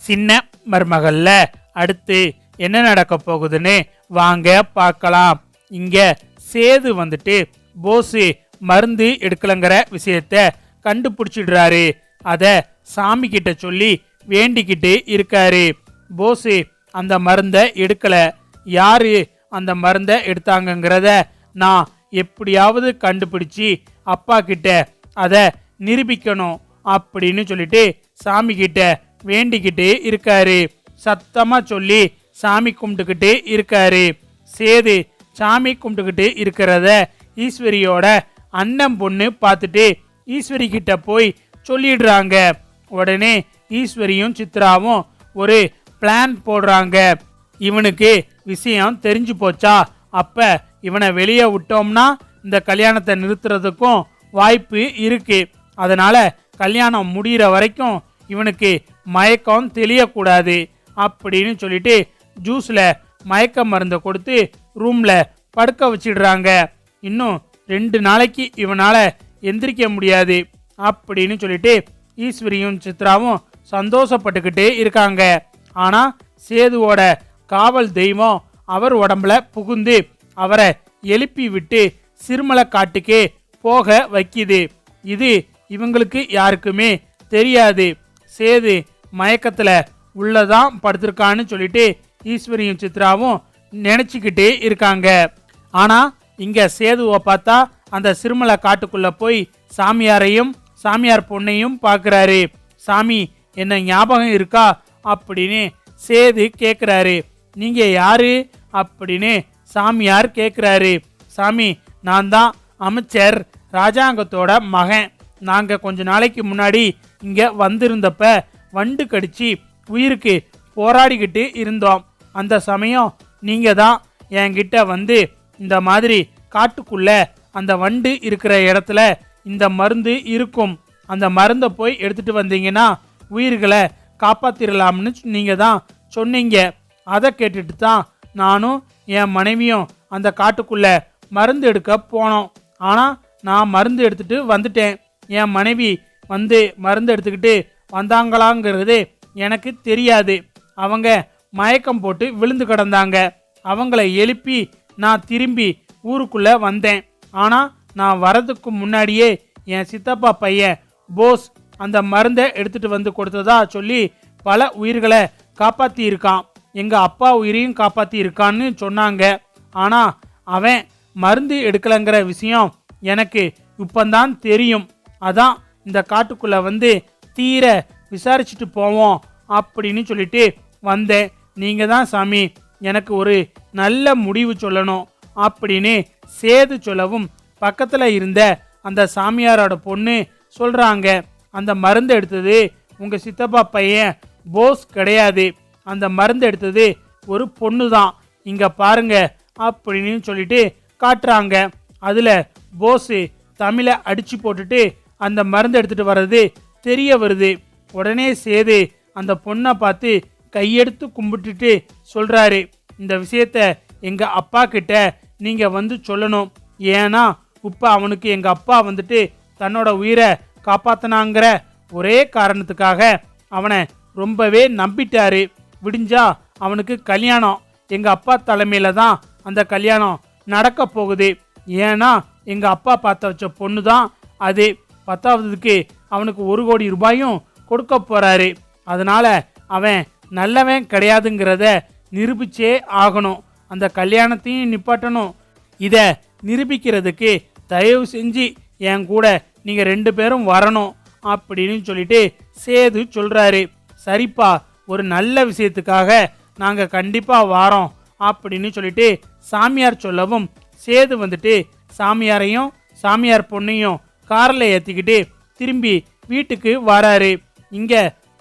சின்ன மருமகள்ல அடுத்து என்ன நடக்க போகுதுன்னு வாங்க பார்க்கலாம். இங்க சேது வந்துட்டு போஸ் மருந்து எடுக்கலங்கிற விஷயத்த கண்டுபிடிச்சிடுறாரு. அத சாமி கிட்ட சொல்லி வேண்டிக்கிட்டு இருக்காரு. போஸ் அந்த மருந்தை எடுக்கல, யாரு அந்த மருந்தை எடுத்தாங்கங்கிறத நான் எப்படியாவது கண்டுபிடிச்சி அப்பா கிட்ட அத நிரூபிக்கணும் அப்படின்னு சொல்லிட்டு சாமி கிட்ட வேண்டிக்கிட்டு இருக்காரு. சத்தமா சொல்லி சாமி கும்பிட்டுக்கிட்டு இருக்காரு. சேது சாமி கும்பிட்டுக்கிட்டு இருக்கிறத ஈஸ்வரியோட அண்ணன் பொண்ணு பார்த்துட்டு ஈஸ்வரி கிட்ட போய் சொல்லிடுறாங்க. உடனே ஈஸ்வரியும் சித்ராவும் ஒரு பிளான் போடுறாங்க. இவனுக்கு விஷயம் தெரிஞ்சு போச்சா, அப்ப இவனை வெளியே விட்டோம்னா இந்த கல்யாணத்தை நிறுத்துறதுக்கும் வாய்ப்பு இருக்கு. அதனால கல்யாணம் முடிகிற வரைக்கும் இவனுக்கு மயக்கம் தெளியக்கூடாது அப்படின்னு சொல்லிட்டு ஜூஸ்ல மயக்க மருந்தை கொடுத்து ரூம்ல படுக்க வச்சிடுறாங்க. இன்னும் 2 நாளைக்கு இவனால எந்திரிக்க முடியாது அப்படின்னு சொல்லிட்டு ஈஸ்வரியும் சித்ராவும் சந்தோஷப்பட்டுக்கிட்டே இருக்காங்க. ஆனா சேதுவோட காவல் தெய்வம் அவர் உடம்புல புகுந்து அவரை எழுப்பி விட்டு சிறுமலை காட்டுக்கே போக வைக்குது. இது இவங்களுக்கு யாருக்குமே தெரியாது. சேது மயக்கத்துல உள்ளதான் படுத்திருக்கான்னு சொல்லிட்டு ஈஸ்வரியும் சித்ராவும் நினைச்சுக்கிட்டே இருக்காங்க. ஆனா இங்க சேதுவை பார்த்தா அந்த சிறுமலை காட்டுக்குள்ள போய் சாமியாரையும் சாமியார் பொண்ணையும் பார்க்கறாரு. சாமி என்ன ஞாபகம் இருக்கா அப்படின்னு சேது கேட்குறாரு. நீங்க யாரு அப்படின்னு சாமியார் கேட்குறாரு. சாமி, நான் தான் அமைச்சர் ராஜாங்கத்தோட மகன். நாங்க கொஞ்ச நாளைக்கு முன்னாடி இங்க வந்திருந்தப்ப வண்டு கடிச்சு உயிருக்கு போராடிக்கிட்டு இருந்தோம். அந்த சமயம் நீங்க தான் என்கிட்ட வந்து இந்த மாதிரி காட்டுக்குள்ள அந்த வண்டு இருக்கிற இடத்துல இந்த மருந்து இருக்கும், அந்த மருந்தை போய் எடுத்துட்டு வந்தீங்கன்னா உயிர்களை காப்பாத்திரலாம்னு நீங்க தான் சொன்னீங்க. அதை கேட்டுட்டு தான் நானும் என் மனைவியும் அந்த காட்டுக்குள்ள மருந்து எடுக்க போனோம். ஆனா நான் மருந்து எடுத்துட்டு வந்துட்டேன். என் மனைவி வந்து மருந்து எடுத்துக்கிட்டு வந்தாங்களாங்கிறது எனக்கு தெரியாது. அவங்க மயக்கம் போட்டு விழுந்து கிடந்தாங்க. அவங்கள எழுப்பி நான் திரும்பி ஊருக்குள்ள வந்தேன். ஆனா நான் வரதுக்கு முன்னாடியே என் சித்தப்பா பையன் போஸ் அந்த மருந்தை எடுத்துட்டு வந்து கொடுத்ததா சொல்லி பல உயிர்களை காப்பாத்தி இருக்கான். எங்க அப்பா உயிரையும் காப்பாத்தி இருக்கான்னு சொன்னாங்க. ஆனா அவன் மருந்து எடுக்கலங்கிற விஷயம் எனக்கு இப்பந்தான் தெரியும். அதான் இந்த காட்டுக்குள்ள வந்து தீர விசாரிச்சுட்டு போவோம் அப்படின்னு சொல்லிட்டு வந்தேன். நீங்க தான் சாமி எனக்கு ஒரு நல்ல முடிவு சொல்லணும் அப்படின்னு சேது சொல்லவும் பக்கத்துல இருந்த அந்த சாமியாரோட பொண்ணு சொல்றாங்க. அந்த மருந்து எடுத்தது உங்க சித்தப்பா பையன் போஸ் கிடையாது. அந்த மருந்து எடுத்தது ஒரு பொண்ணு தான். இங்க பாருங்க அப்படின்னு சொல்லிட்டு காட்டுறாங்க. அதுல போஸ் தமிழை அடிச்சு போட்டுட்டு அந்த மருந்து எடுத்துட்டு வர்றது தெரிய வருது. உடனே சேது அந்த பொண்ணை பார்த்து கையெடுத்து கும்பிட்டுட்டு சொல்றாரு, இந்த விஷயத்த எங்க அப்பா கிட்ட நீங்க வந்து சொல்லணும். ஏன்னா இப்ப அவனுக்கு எங்க அப்பா வந்துட்டு தன்னோட உயிரை காப்பாத்தினாங்கிற ஒரே காரணத்துக்காக அவனை ரொம்பவே நம்பிட்டாரு. விடிஞ்சா அவனுக்கு கல்யாணம் எங்க அப்பா தலைமையில தான் அந்த கல்யாணம் நடக்க போகுது. ஏன்னா எங்க அப்பா பார்த்து வச்ச பொண்ணு தான் அது. 10வதுக்கு அவனுக்கு 1 கோடி ரூபாயும் கொடுக்க போறாரு. அதனால அவன் நல்லவன் கிடையாதுங்கிறத நிரூபிச்சே ஆகணும். அந்த கல்யாணத்தையும் நிப்பாட்டணும். இத நிரூபிக்கிறதுக்கு தயவு செஞ்சு என் கூட நீங்க 2 பேரும் வரணும் அப்படின்னு சொல்லிட்டு சேது சொல்றாரு. சரிப்பா, ஒரு நல்ல விஷயத்துக்காக நாங்க கண்டிப்பா வாரோம் அப்படின்னு சொல்லிட்டு சாமியார் சொல்லவும் சேது வந்துட்டு சாமியாரையும் சாமியார் பொண்ணையும் கார்ல ஏத்திக்கிட்டு திரும்பி வீட்டுக்கு வராரு. இங்க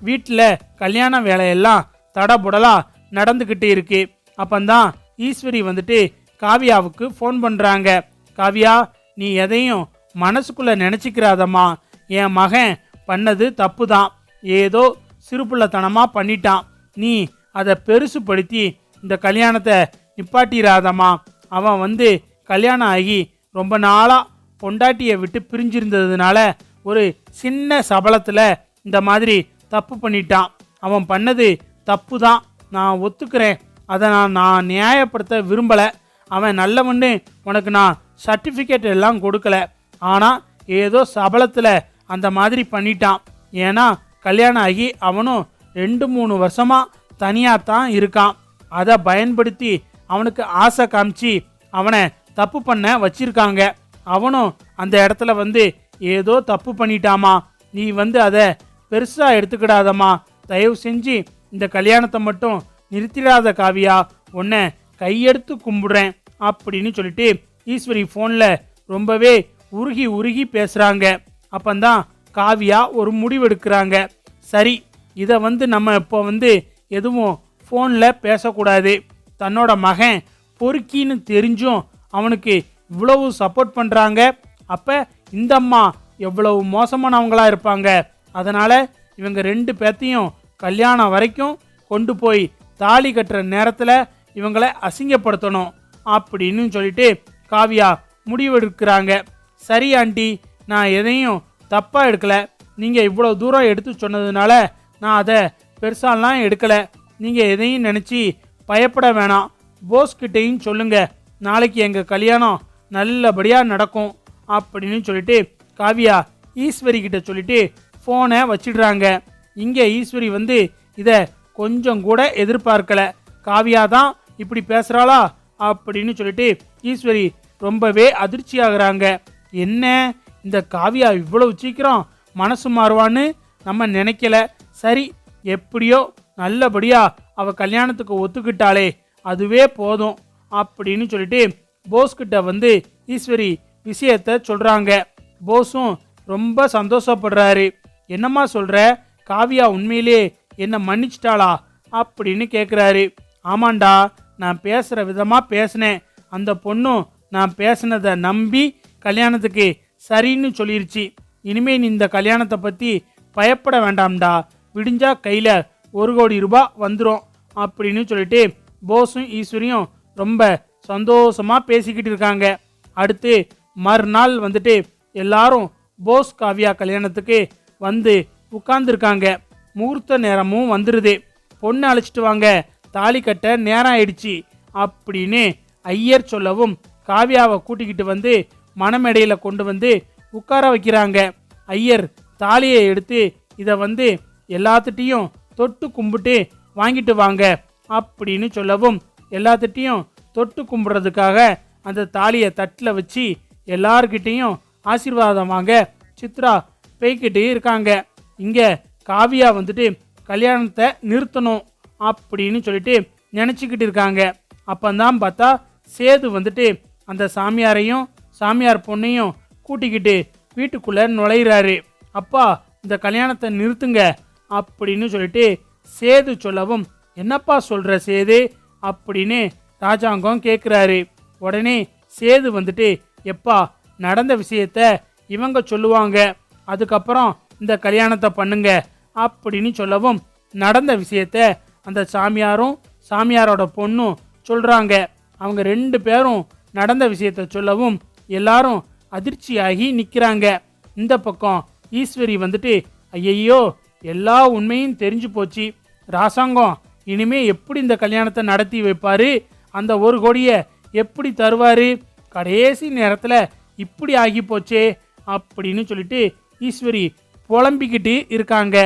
வீட்டுல கல்யாண வேலையெல்லாம் தடபுடலா நடந்துகிட்டு இருக்கு. அப்பந்தான் ஈஸ்வரி வந்துட்டு காவியாவுக்கு ஃபோன் பண்றாங்க. காவியா, நீ எதையும் மனசுக்குள்ள நினைச்சுக்கிறாதம்மா. என் மகன் பண்ணது தப்பு தான். ஏதோ சிறுபுள்ளத்தனமா பண்ணிட்டான். நீ அதை பெருசுப்படுத்தி இந்த கல்யாணத்தை நிப்பாட்டிராதம்மா. அவன் வந்து கல்யாணம் ஆகி ரொம்ப நாளா பொண்டாட்டியை விட்டு பிரிஞ்சிருந்ததுனால ஒரு சின்ன சபலத்துல இந்த மாதிரி தப்பு பண்ணிட்டான். அவன் பண்ணது தப்பு தான், நான் ஒத்துக்கிறேன். அதை நான் நியாயப்படுத்த விரும்பலை. அவன் நல்லவன்னு உனக்கு நான் சர்டிஃபிகேட் எல்லாம் கொடுக்கல. ஆனால் ஏதோ சபலத்தில் அந்த மாதிரி பண்ணிட்டான். ஏன்னா கல்யாணம் ஆகி அவனும் 2-3 வருஷமாக தனியாக தான் இருக்கான். அதை பயன்படுத்தி அவனுக்கு ஆசை காமிச்சு அவனை தப்பு பண்ண வச்சிருக்காங்க. அவனும் அந்த இடத்துல ஏதோ தப்பு பண்ணிட்டாமா. நீ அதை பெருசாக எடுத்துக்கிடாதம்மா. தயவு செஞ்சு இந்த கல்யாணத்தை மட்டும் நிறுத்திடாத காவியா, உன்னை கையெடுத்து கும்பிடுறேன் அப்படின்னு சொல்லிட்டு ஈஸ்வரி ஃபோனில் ரொம்பவே உருகி உருகி பேசுகிறாங்க. அப்பந்தான் காவியா ஒரு முடிவெடுக்கிறாங்க. சரி, இதை நம்ம இப்போ எதுவும் ஃபோனில் பேசக்கூடாது. தன்னோட மகன் பொறுக்கின்னு தெரிஞ்சும் அவனுக்கு இவ்வளவு சப்போர்ட் பண்ணுறாங்க. அப்போ இந்த அம்மா எவ்வளவு மோசமானவங்களா இருப்பாங்க. அதனால் இவங்க 2 பேர்த்தையும் கல்யாணம் வரைக்கும் கொண்டு போய் தாலி கட்டுற நேரத்தில் இவங்களை அசிங்கப்படுத்தணும் அப்படின்னு சொல்லிட்டு காவியா முடிவெடுக்கிறாங்க. சரி ஆண்டி, நான் எதையும் தப்பாக எடுக்கலை. நீங்கள் இவ்வளோ தூரம் எடுத்து சொன்னதுனால நான் அதை பெருசாலாம் எடுக்கலை. நீங்கள் எதையும் நினச்சி பயப்பட வேணாம். போஸ்கிட்டையும் சொல்லுங்க, நாளைக்கு எங்கள் கல்யாணம் நல்லபடியாக நடக்கும் அப்படின்னு சொல்லிட்டு காவியா ஈஸ்வரி கிட்ட சொல்லிட்டு ஃபோனை வச்சிடுறாங்க. இங்கே ஈஸ்வரி இதை கொஞ்சம் கூட எதிர்பார்க்கல. காவியா தான் இப்படி பேசுகிறாளா அப்படின்னு சொல்லிட்டு ஈஸ்வரி ரொம்பவே அதிர்ச்சி ஆகுறாங்க. என்ன, இந்த காவியா இவ்வளவு சீக்கிரம் மனசு மாறுவான்னு நம்ம நினைக்கல. சரி, எப்படியோ நல்லபடியா அவ கல்யாணத்துக்கு ஒத்துக்கிட்டாளே, அதுவே போதும் அப்படின்னு சொல்லிட்டு போஸ்கிட்ட ஈஸ்வரி விஷயத்த சொல்றாங்க. போஸும் ரொம்ப சந்தோஷப்படுறாரு. என்னம்மா சொல்ற, காவியா உண்மையிலே என்ன மன்னிச்சிட்டாளா அப்படின்னு கேட்குறாரு. ஆமாண்டா, நான் பேசுகிற விதமாக பேசினேன். அந்த பொண்ணும் நான் பேசினதை நம்பி கல்யாணத்துக்கு சரின்னு சொல்லிருச்சு. இனிமே நீ இந்த கல்யாணத்தை பற்றி பயப்பட வேண்டாம்டா. விடிஞ்சா கையில் 1 கோடி ரூபாய் வந்துடும் அப்படின்னு சொல்லிட்டு போஸும் ஈஸ்வரியும் ரொம்ப சந்தோஷமாக பேசிக்கிட்டு இருக்காங்க. அடுத்து மறுநாள் எல்லாரும் போஸ் காவியா கல்யாணத்துக்கு உட்கார்ந்துருக்காங்க. முகூர்த்த நேரமும் வந்துடுது. பொண்ணு அழைச்சிட்டு வாங்க, தாலி கட்ட நேரம் ஆயிடுச்சு அப்படின்னு ஐயர் சொல்லவும் காவியாவை கூட்டிக்கிட்டு மணமேடையில் கொண்டு உட்கார வைக்கிறாங்க. ஐயர் தாலியை எடுத்து இதை எல்லாத்துட்டையும் தொட்டு கும்பிட்டு வாங்கிட்டு வாங்க அப்படின்னு சொல்லவும் எல்லாத்துட்டையும் தொட்டு கும்பிட்றதுக்காக அந்த தாலியை தட்டில் வச்சு எல்லார்கிட்டையும் ஆசீர்வாதம் வாங்க சித்ரா போய்கிட்டு இருக்காங்க. இங்கே காவியா கல்யாணத்தை நிறுத்தணும் அப்படின்னு சொல்லிட்டு நினச்சிக்கிட்டு இருக்காங்க. அப்பந்தான் பார்த்தா சேது அந்த சாமியாரையும் சாமியார் பொண்ணையும் கூட்டிக்கிட்டு வீட்டுக்குள்ளே நுழையிறாரு. அப்பா, இந்த கல்யாணத்தை நிறுத்துங்க அப்படின்னு சொல்லிட்டு சேது சொல்லவும், என்னப்பா சொல்கிற சேது அப்படின்னு ராஜாங்கம் கேட்குறாரு. உடனே சேது எப்பா, நடந்த விஷயத்த இவங்க சொல்லுவாங்க, அதுக்கப்புறம் இந்த கல்யாணத்தை பண்ணுங்க அப்படின்னு சொல்லவும் நடந்த விஷயத்த அந்த சாமியாரும் சாமியாரோட பொண்ணும் சொல்கிறாங்க. அவங்க 2 பேரும் நடந்த விஷயத்த சொல்லவும் எல்லாரும் அதிர்ச்சியாகி நிற்கிறாங்க. இந்த பக்கம் ஈஸ்வரி ஐயையோ, எல்லா உண்மையும் தெரிஞ்சு போச்சு. ராசாங்கம் இனிமே எப்படி இந்த கல்யாணத்தை நடத்தி வைப்பாரு, அந்த 1 கோடியை எப்படி தருவாரு, கடைசி நேரத்தில் இப்படி ஆகி போச்சே அப்படின்னு சொல்லிட்டு ஈஸ்வரி புலம்பிக்கிட்டு இருக்காங்க.